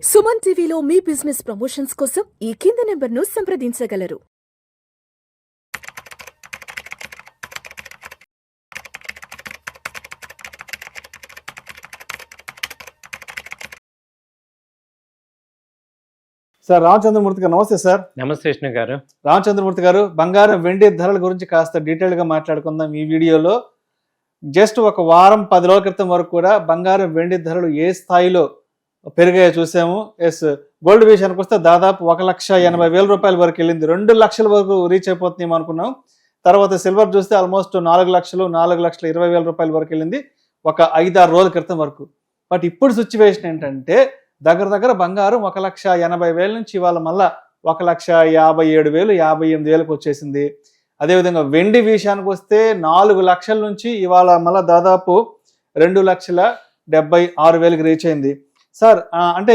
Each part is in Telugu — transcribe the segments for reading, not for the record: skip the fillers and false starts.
సుమన్ టీవీలో మీ బిజినెస్ ప్రమోషన్స్ కోసం ఈ కింది నెంబర్ను సంప్రదించగలరు. సార్ రామచంద్రమూర్తి గారు నమస్తే సార్. నమస్తే విష్ణు గారు. రామచంద్రమూర్తి గారు, బంగారం వెండి ధరల గురించి కాస్త డీటెయిల్ గా మాట్లాడుకుందాం ఈ వీడియోలో. జస్ట్ ఒక వారం 10 రోజుల క్రితం వరకు కూడా బంగారం వెండి ధరలు ఏ స్థాయిలో పెరిగాయో చూసాము. గోల్డ్ విషయానికి వస్తే దాదాపు 1,80,000 రూపాయల వరకు వెళ్ళింది. 2 లక్షల వరకు రీచ్ అయిపోతుంది అనుకున్నాం. తర్వాత సిల్వర్ చూస్తే ఆల్మోస్ట్ 4 లక్షలు 4,20,000 రూపాయల వరకు వెళ్ళింది ఒక 5-6 రోజుల క్రితం వరకు. బట్ ఇప్పుడు సిచ్యువేషన్ ఏంటంటే దగ్గర బంగారం 1,80,000 నుంచి ఇవాళ మళ్ళా 1,57,000 58,000 వచ్చేసింది. అదేవిధంగా వెండి విషయానికి వస్తే 4 లక్షల నుంచి ఇవాళ మళ్ళా దాదాపు 2,76,000 రీచ్ అయింది. సార్ అంటే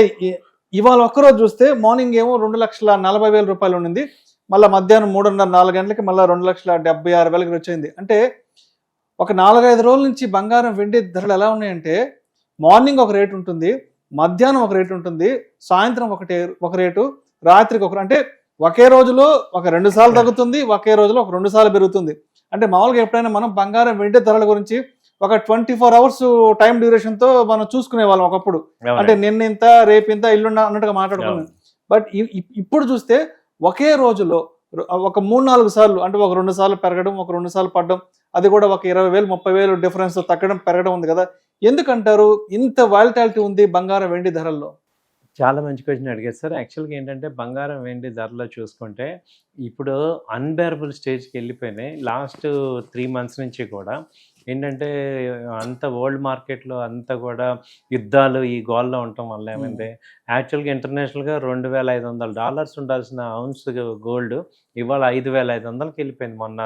ఇవాళ ఒక్కరోజు చూస్తే మార్నింగ్ ఏమో 2,40,000 రూపాయలు ఉండింది, మళ్ళీ మధ్యాహ్నం 3:30-4 గంటలకి మళ్ళీ 2,76,000 రీచ్ అయింది. అంటే ఒక 4-5 రోజుల నుంచి బంగారం వెండి ధరలు ఎలా ఉన్నాయంటే మార్నింగ్ ఒక రేటు ఉంటుంది, మధ్యాహ్నం ఒక రేటు ఉంటుంది, సాయంత్రం ఒక రేటు, రాత్రికి ఒక, అంటే ఒకే రోజులో ఒక 2 సార్లు తగ్గుతుంది, ఒకే రోజులో ఒక 2 సార్లు పెరుగుతుంది. అంటే మామూలుగా ఎప్పుడైనా మనం బంగారం వెండి ధరల గురించి ఒక 24 అవర్స్ టైం డ్యూరేషన్ తో మనం చూసుకునే వాళ్ళం ఒకప్పుడు. అంటే నిన్నింత రేపింత ఇల్లున్న అన్నట్టుగా మాట్లాడుకున్నాం. బట్ ఇప్పుడు చూస్తే ఒకే రోజులో ఒక 3-4 సార్లు, అంటే ఒక 2 సార్లు పెరగడం, ఒక 2 సార్లు పడడం, అది కూడా ఒక 20,000-30,000 డిఫరెన్స్ తగ్గడం పెరగడం ఉంది కదా. ఎందుకంటారు ఇంత వాలిటాలిటీ ఉంది బంగారం వెండి ధరల్లో? చాలా మంచి క్వశ్చన్ అడిగారు సార్. యాక్చువల్గా ఏంటంటే బంగారం వెండి ధరలో చూసుకుంటే ఇప్పుడు అన్బేరబుల్ స్టేజ్కి వెళ్ళిపోయినాయి. లాస్ట్ 3 మంత్స్ నుంచి కూడా ఏంటంటే అంత వరల్డ్ మార్కెట్లో అంతా కూడా యుద్ధాలు ఈ గోల్లో ఉండటం వల్ల ఏమైంది, యాక్చువల్గా ఇంటర్నేషనల్గా $2,500 ఉండాల్సిన ఔన్స్ గోల్డ్ ఇవాళ 5,500కి వెళ్ళిపోయింది. మొన్న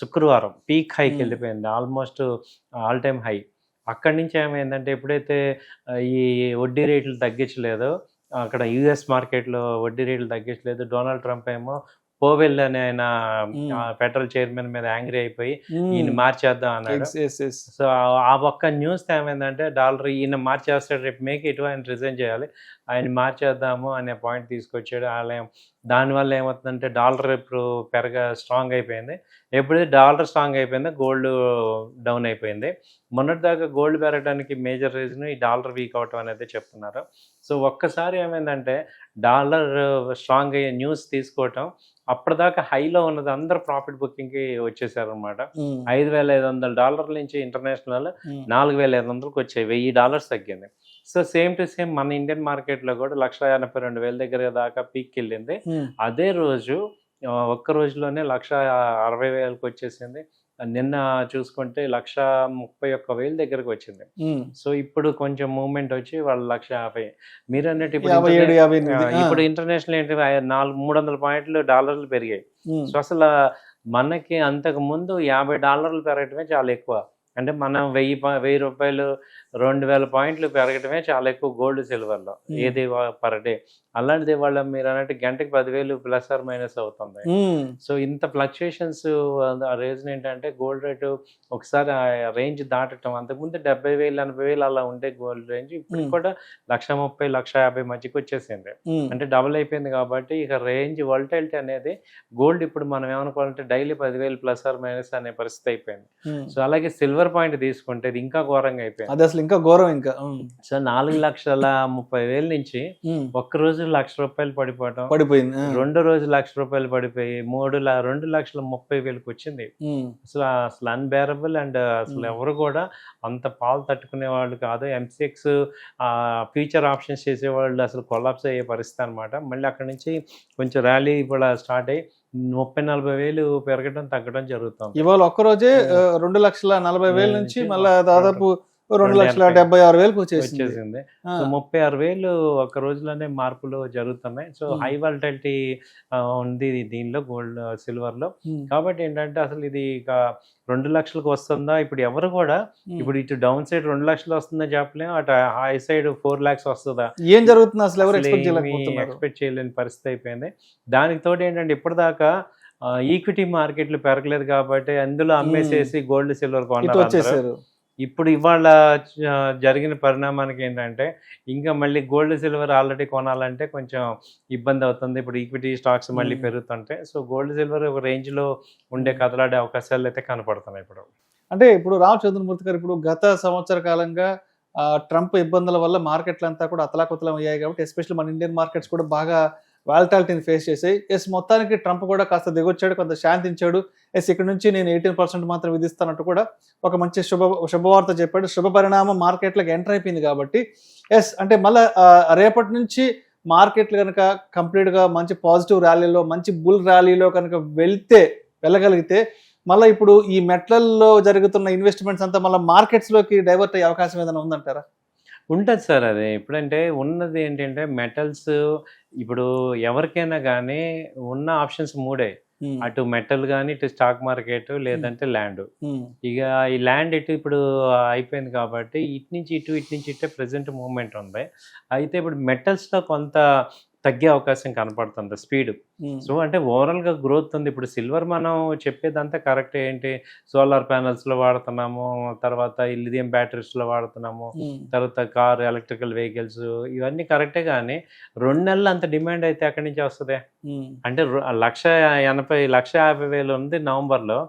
శుక్రవారం పీక్ హైకి వెళ్ళిపోయింది, ఆల్మోస్ట్ ఆల్ టైమ్ హై. అక్కడి నుంచి ఏమైందంటే ఎప్పుడైతే ఈ వడ్డీ రేట్లు తగ్గించలేదో, అక్కడ యుఎస్ మార్కెట్లో వడ్డీ రేట్లు తగ్గించలేదు, డొనాల్డ్ ట్రంప్ ఏమో పోవెల్ అని ఆయన ఫెడరల్ చైర్మన్ మీద యాంగ్రీ అయిపోయి ఈయన మార్చేద్దాం అన్నాడు. సో ఆ ఒక్క న్యూస్ ఏమైందంటే డాలర్ ఈయన మార్చేస్తాడు, రేపు మేక్ ఇటు ఆయన రిజైన్ చేయాలి, ఆయన మార్చేద్దాము అనే పాయింట్ తీసుకొచ్చాడు ఆలయం. దానివల్ల ఏమవుతుందంటే డాలర్ ఇప్పుడు స్ట్రాంగ్ అయిపోయింది. ఎప్పుడైతే డాలర్ స్ట్రాంగ్ అయిపోయిందో గోల్డ్ డౌన్ అయిపోయింది. మొన్నటిదాకా గోల్డ్ పెరగడానికి మేజర్ రీజన్ ఈ డాలర్ వీక్ అవటం అనేది చెప్తున్నారు. సో ఒక్కసారి ఏమైందంటే డాలర్ స్ట్రాంగ్ అయ్యే న్యూస్ తీసుకోవటం, అప్పటిదాకా హైలో ఉన్నది అందరు ప్రాఫిట్ బుకింగ్కి వచ్చేసారు అనమాట. $5,500 నుంచి ఇంటర్నేషనల్ 4,500కి వచ్చాయి, $1,000 తగ్గింది. సో సేమ్ టు సేమ్ మన ఇండియన్ మార్కెట్లో కూడా 1,82,000 దగ్గర దాకా పీక్కి వెళ్ళింది. అదే రోజు ఒక్క రోజులోనే 1,60,000కి వచ్చేసింది. నిన్న చూసుకుంటే 1,31,000 దగ్గరకు వచ్చింది. సో ఇప్పుడు కొంచెం మూవ్మెంట్ వచ్చి వాళ్ళు 1,50,000 మీరు అన్నట్టు ఇప్పుడు ఇంటర్నేషనల్ ఏంటి $300 పాయింట్లు డాలర్లు పెరిగాయి. సో అసలు మనకి అంతకు ముందు $50 పెరగటమే చాలా ఎక్కువ. అంటే మనం 1,000 రూపాయలు 2,000 పాయింట్లు పెరగటమే చాలా ఎక్కువ గోల్డ్ సిల్వర్లో ఏది పర్ డే. అలాంటిది వాళ్ళ మీరు అన్నట్టు గంటకి 10,000 ప్లస్ ఆర్ మైనస్ అవుతుంది. సో ఇంత ఫ్లక్చుయేషన్స్ రీజన్ ఏంటంటే గోల్డ్ రేటు ఒకసారి రేంజ్ దాటటం. అంతకుముందు 70,000 80,000 అలా ఉండే గోల్డ్ రేంజ్ ఇప్పుడు కూడా 1,30,000 1,50,000 మధ్యకి వచ్చేసింది. అంటే డబుల్ అయిపోయింది. కాబట్టి ఇక రేంజ్ వాలటిలిటీ అనేది గోల్డ్ ఇప్పుడు మనం ఏమనుకోవాలంటే డైలీ 10,000 ప్లస్ ఆర్ మైనస్ అనే పరిస్థితి అయిపోయింది. సో అలాగే సిల్వర్ పాయింట్ తీసుకుంటే ఇది ఇంకా ఘోరంగా అయిపోయింది. అది అసలు ఇంకా ఘోరం. ఇంకా సో 4,30,000 నుంచి ఒక్క రోజు $1,00,000 పడిపోయింది. 2 రోజు $1,00,000 పడిపోయి 2,30,000కి వచ్చింది. అసలు అన్బేరబుల్. అండ్ అసలు ఎవరు కూడా అంత పాలు తట్టుకునే వాళ్ళు కాదు. MCX ఫ్యూచర్ ఆప్షన్స్ చేసేవాళ్ళు అసలు కొలాప్స్ అయ్యే పరిస్థితి అనమాట. మళ్ళీ అక్కడి నుంచి కొంచెం ర్యాలీ ఇప్పుడు స్టార్ట్ అయ్యి 30,000-40,000 పెరగడం తగ్గడం జరుగుతుంది. ఇవాళ ఒక్కరోజే 2,40,000 నుంచి మళ్ళీ దాదాపు 2,76,000 వచ్చేసింది. సో 36,000 ఒక రోజులోనే మార్పులు జరుగుతున్నాయి. సో హై వాలటిలిటీ ఉంది దీనిలో గోల్డ్ సిల్వర్ లో. కాబట్టి ఏంటంటే అసలు ఇది ఇక 2 లక్షలకు వస్తుందా ఇప్పుడు ఎవరు కూడా, ఇప్పుడు ఇటు డౌన్ సైడ్ 2 లక్షలు వస్తుందా చెప్పలేము, అటు హై సైడ్ 4 lakhs వస్తుందా, ఏం జరుగుతుంది అసలు ఎవరు ఎక్స్పెక్ట్ చేయలేని పరిస్థితి అయిపోయింది. దానికి తోటి ఏంటంటే ఇప్పటిదాకా ఈక్విటీ మార్కెట్లు పెరగలేదు కాబట్టి అందులో అమ్మేసేసి గోల్డ్ సిల్వర్ కొన్నారు. ఇప్పుడు ఇవాళ జరిగిన పరిణామానికి ఏంటంటే ఇంకా మళ్ళీ గోల్డ్ సిల్వర్ ఆల్రెడీ కొనాలంటే కొంచెం ఇబ్బంది అవుతుంది. ఇప్పుడు ఈక్విటీ స్టాక్స్ మళ్ళీ పెరుగుతుంటాయి. సో గోల్డ్ సిల్వర్ ఒక రేంజ్లో ఉండే కదలాడే అవకాశాలు అయితే కనపడుతున్నాయి ఇప్పుడు. అంటే ఇప్పుడు రామచంద్రమూర్తి గారు, ఇప్పుడు గత సంవత్సర కాలంగా ట్రంప్ ఇబ్బందుల వల్ల మార్కెట్లు అంతా కూడా అతలాకుతలం అయ్యాయి కాబట్టి ఎస్పెషల్లీ మన ఇండియన్ మార్కెట్స్ కూడా బాగా వాలటాలిటీని ఫేస్ చేసాయి. మొత్తానికి ట్రంప్ కూడా కాస్త దిగొచ్చాడు, కొంత శాంతించాడు. ఇక్కడ నుంచి నేను 18% మాత్రం విధిస్తానంటూ కూడా ఒక మంచి శుభవార్త చెప్పాడు. శుభ పరిణామం మార్కెట్లకు ఎంటర్ అయిపోయింది కాబట్టి అంటే మళ్ళీ రేపటి నుంచి మార్కెట్లు కనుక కంప్లీట్గా మంచి పాజిటివ్ ర్యాలీలో, మంచి బుల్ ర్యాలీలో కనుక వెళ్ళగలిగితే మళ్ళీ ఇప్పుడు ఈ మెటల్లో జరుగుతున్న ఇన్వెస్ట్మెంట్స్ అంతా మళ్ళీ మార్కెట్స్లోకి డైవర్ట్ అయ్యే అవకాశం ఏదైనా ఉందంటారా? ఉంటుంది సార్. అది ఇప్పుడంటే ఉన్నది ఏంటంటే మెటల్స్ ఇప్పుడు ఎవరికైనా కానీ ఉన్న ఆప్షన్స్ 3. అటు మెటల్ కానీ, ఇటు స్టాక్ మార్కెట్, లేదంటే ల్యాండ్. ఇక ఈ ల్యాండ్ ఇప్పుడు అయిపోయింది కాబట్టి ఇటు నుంచి ఇటే ప్రెసెంట్ మూవ్మెంట్ ఉంది. అయితే ఇప్పుడు మెటల్స్లో కొంత తగ్గే అవకాశం కనపడుతుంది స్పీడ్. సో అంటే ఓవరాల్గా గ్రోత్ ఉంది. ఇప్పుడు సిల్వర్ మనం చెప్పేదంతా కరెక్ట్. ఏంటి, సోలార్ ప్యానల్స్లో వాడుతున్నాము, తర్వాత లిథియం బ్యాటరీస్లో వాడుతున్నాము, తర్వాత కార్, ఎలక్ట్రికల్ వెహికల్స్, ఇవన్నీ కరెక్టే. కానీ 2 నెలలు అంత డిమాండ్ అయితే ఎక్కడి నుంచి వస్తుంది? అంటే 1,50,000 ఉంది నవంబర్లో,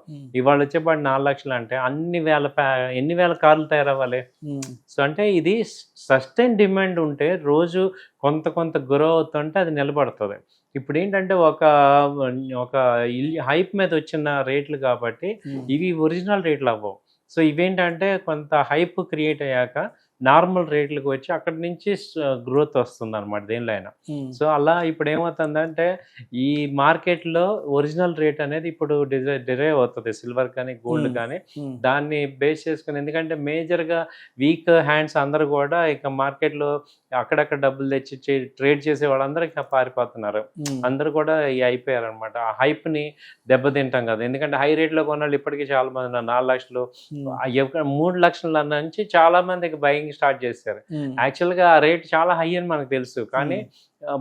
ఇవాళ వచ్చేపాటు 4 లక్షలు అంటే ఎన్ని వేల కార్లు తయారవ్వాలి? సో అంటే ఇది సస్టైన్ డిమాండ్ ఉంటే రోజు కొంత గ్రో అవుతుంటే అది నిలబడుతుంది. ఇప్పుడు ఏంటంటే ఒక హైప్ మీద వచ్చిన రేట్లు కాబట్టి ఇవి ఒరిజినల్ రేట్లు అవ్వవు. సో ఇవేంటంటే కొంత హైప్ క్రియేట్ అయ్యాక నార్మల్ రేట్లకు వచ్చి అక్కడి నుంచి గ్రోత్ వస్తుంది అనమాట దేనిలో అయినా. సో అలా ఇప్పుడు ఏమవుతుందంటే ఈ మార్కెట్లో ఒరిజినల్ రేట్ అనేది ఇప్పుడు డిరైవ్ అవుతుంది సిల్వర్ కానీ గోల్డ్ కానీ, దాన్ని బేస్ చేసుకుని. ఎందుకంటే మేజర్గా వీక్ హ్యాండ్స్ అందరూ కూడా ఇక మార్కెట్లో అక్కడక్కడ డబ్బులు తెచ్చి ట్రేడ్ చేసే వాళ్ళందరూ ఇక పారిపోతున్నారు. అందరూ కూడా అయిపోయారు అనమాట. ఆ హైప్ని దెబ్బతింటాం కదా. ఎందుకంటే హై రేట్లో కొన్నాళ్ళు ఇప్పటికీ చాలా మంది 4 లక్షలు, 3 లక్షల నుంచి చాలా మందికి బయింగ్ స్టార్ట్ చేశారు. యాక్చువల్గా ఆ రేట్ చాలా హై అని మనకు తెలుసు, కానీ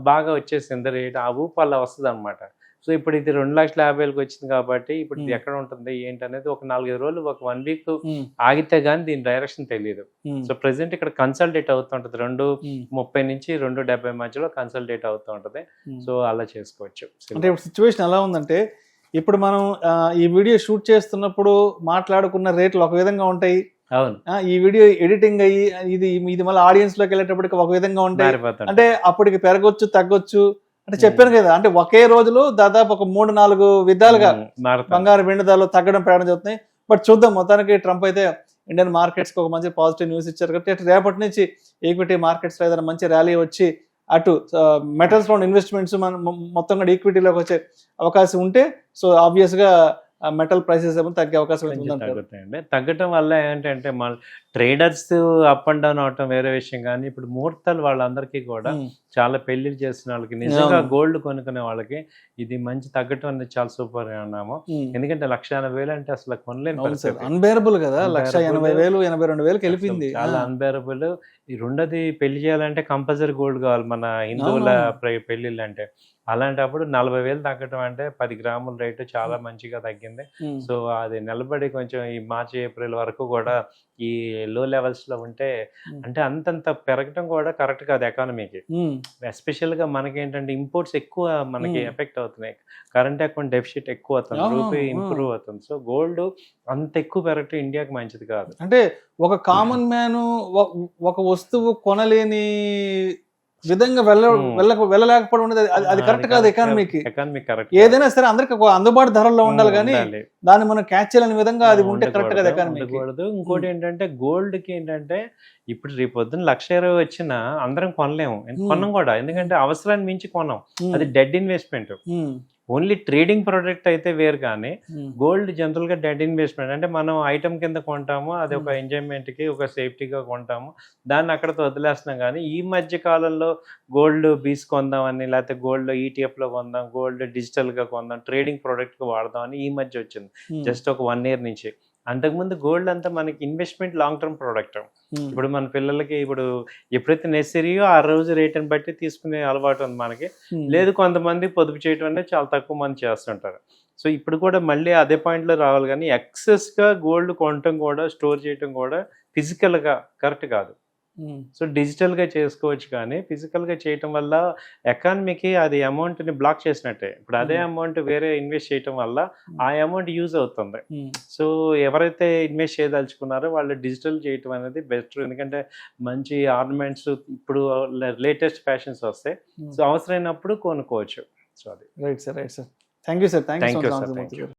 బాగా వచ్చేసింది రేట్. ఆ ఊపు అలా వస్తుంది అనమాట. సో ఇప్పుడు ఇది 2,50,000కి వచ్చింది కాబట్టి ఇప్పుడు ఇది ఎక్కడ ఉంటుంది ఏంటి అనేది ఒక 4-5 రోజులు, ఒక 1 వీక్ ఆగితే గానీ దీని డైరెక్షన్ తెలియదు. సో ప్రెసెంట్ ఇక్కడ కన్సల్టేట్ అవుతుంటది 2.30 నుంచి 2.70 మధ్యలో కన్సల్టేట్ అవుతూ ఉంటది. సో అలా చేసుకోవచ్చు. అంటే ఇప్పుడు సిచ్యువేషన్ ఎలా ఉందంటే, ఇప్పుడు మనం ఈ వీడియో షూట్ చేస్తున్నప్పుడు మాట్లాడుకున్న రేట్లు ఒక విధంగా ఉంటాయి. అవును, ఈ వీడియో ఎడిటింగ్ అయ్యి ఇది మళ్ళీ ఆడియన్స్ లోకి వెళ్ళేటప్పటికి ఒక విధంగా ఉంటాయి. అంటే అప్పటికి పెరగొచ్చు, తగ్గొచ్చు. అంటే చెప్పాను కదా, అంటే ఒకే రోజులో దాదాపు ఒక 3-4 విధాలుగా బంగారు వెండి ధరలు తగ్గడం ప్రయాణం జరుగుతున్నాయి. బట్ చూద్దాం, మొత్తానికి ట్రంప్ అయితే ఇండియన్ మార్కెట్స్కి ఒక మంచి పాజిటివ్ న్యూస్ ఇచ్చారు కాబట్టి రేపటి నుంచి ఈక్విటీ మార్కెట్స్లో ఏదైనా మంచి ర్యాలీ వచ్చి అటు మెటల్స్లో ఇన్వెస్ట్మెంట్స్ మొత్తం కూడా ఈక్విటీలోకి వచ్చే అవకాశం ఉంటే, సో ఆబ్వియస్గా మెటల్ ప్రైసెస్ ఏమో తగ్గే అవకాశం తగ్గుతాయండి. తగ్గటం వల్ల ఏంటంటే మన ట్రేడర్స్ అప్ అండ్ డౌన్ అవటం వేరే విషయం, కానీ ఇప్పుడు ముహూర్తాలు వాళ్ళందరికీ కూడా చాలా పెళ్లిళ్ళు చేసిన వాళ్ళకి, నిజంగా గోల్డ్ కొనుక్కునే వాళ్ళకి ఇది మంచి తగ్గటం అనేది చాలా సూపర్ అన్నాము. ఎందుకంటే 1,80,000 అంటే అసలు కొనలేని, అన్బేరబుల్ కదా. 1,80,000, 82,000కి వెళ్ళిపోయింది. చాలా అన్బేరబుల్. ఈ రెండోది పెళ్లి చేయాలంటే కంపల్సరీ గోల్డ్ కావాలి మన హిందువుల పెళ్లిళ్ళు అంటే. అలాంటప్పుడు 40,000 తగ్గటం అంటే 10 గ్రాముల రేటు చాలా మంచిగా తగ్గింది. సో అది నిలబడి కొంచెం ఈ మార్చి, ఏప్రిల్ వరకు కూడా ఈ లో లెవెల్స్ లో ఉంటే, అంటే అంతంత పెరగటం కూడా కరెక్ట్ కాదు ఎకానమీకి. ఎస్పెషల్ గా మనకి ఏంటంటే ఇంపోర్ట్స్ ఎక్కువ మనకి ఎఫెక్ట్ అవుతున్నాయి. కరెంట్ అకౌంట్ డెఫిసిట్ ఎక్కువ అవుతుంది, రూపీ ఇంప్రూవ్ అవుతుంది. సో గోల్డ్ అంత ఎక్కువ పెరగటం ఇండియాకి మంచిది కాదు. అంటే ఒక కామన్ మ్యాన్ ఒక వస్తువు కొనలేని విధంగా వెళ్ళలేకపోవడం అనేది అది కరెక్ట్ కాదు ఎకానమీకి. ఏదైనా సరే అందరికి అందుబాటు ధరల్లో ఉండాలి, కానీ దాన్ని మనం క్యాచ్ చేయలేని విధంగా అది ఉంటే కరెక్ట్ కాదు ఎకానమీకి. ఇంకోటి ఏంటంటే గోల్డ్ కి ఏంటంటే ఇప్పుడు రేపు పొద్దున్న 1,20,000 వచ్చినా అందరం కొనలేము, కొనం కూడా. ఎందుకంటే అవసరాన్ని మించి కొనం, అది dead investment. Only trading product అయితే వేరు, కానీ గోల్డ్ జనరల్ గా డెడ్ ఇన్వెస్ట్మెంట్. అంటే మనం ఐటమ్ కింద కొంటాము, అది ఒక ఎంజాయ్మెంట్ కి, ఒక సేఫ్టీగా కొంటాము, దాన్ని అక్కడతో వదిలేస్తున్నాం. కానీ ఈ మధ్య కాలంలో గోల్డ్ బీస్ కొందామని, లేకపోతే గోల్డ్ ETF లో కొందాం, గోల్డ్ డిజిటల్ గా కొందాం, ట్రేడింగ్ ప్రోడక్ట్ గా వాడదాం అని ఈ మధ్య వచ్చింది, జస్ట్ ఒక 1 year నుంచి. అంతకుముందు గోల్డ్ అంతా మనకి ఇన్వెస్ట్మెంట్ లాంగ్ టర్మ్ ప్రోడక్ట్. ఇప్పుడు మన పిల్లలకి ఇప్పుడు ఎప్పుడైతే నెసరీయో ఆ రోజు రేటుని బట్టి తీసుకునే అలవాటు ఉంది మనకి. లేదు, కొంతమంది పొదుపు చేయడం అనేది చాలా తక్కువ మంది చేస్తుంటారు. సో ఇప్పుడు కూడా మళ్ళీ అదే పాయింట్లో రావాలి, కానీ ఎక్సెస్గా గోల్డ్ కొనటం కూడా, స్టోర్ చేయటం కూడా ఫిజికల్గా కరెక్ట్ కాదు. సో డిజిటల్గా చేసుకోవచ్చు, కానీ ఫిజికల్గా చేయటం వల్ల ఎకానమీకి అది అమౌంట్ని బ్లాక్ చేసినట్టే. ఇప్పుడు అదే అమౌంట్ వేరే ఇన్వెస్ట్ చేయటం వల్ల ఆ అమౌంట్ యూజ్ అవుతుంది. సో ఎవరైతే ఇన్వెస్ట్ చేయదలుచుకున్నారో వాళ్ళు డిజిటల్ చేయటం అనేది బెటర్. ఎందుకంటే మంచి ఆర్నమెంట్స్ ఇప్పుడు లేటెస్ట్ ఫ్యాషన్స్ వస్తాయి. సో అవసరమైనప్పుడు కొనుక్కోవచ్చు. సో అది right sir. Thank you sir. Thank you sir.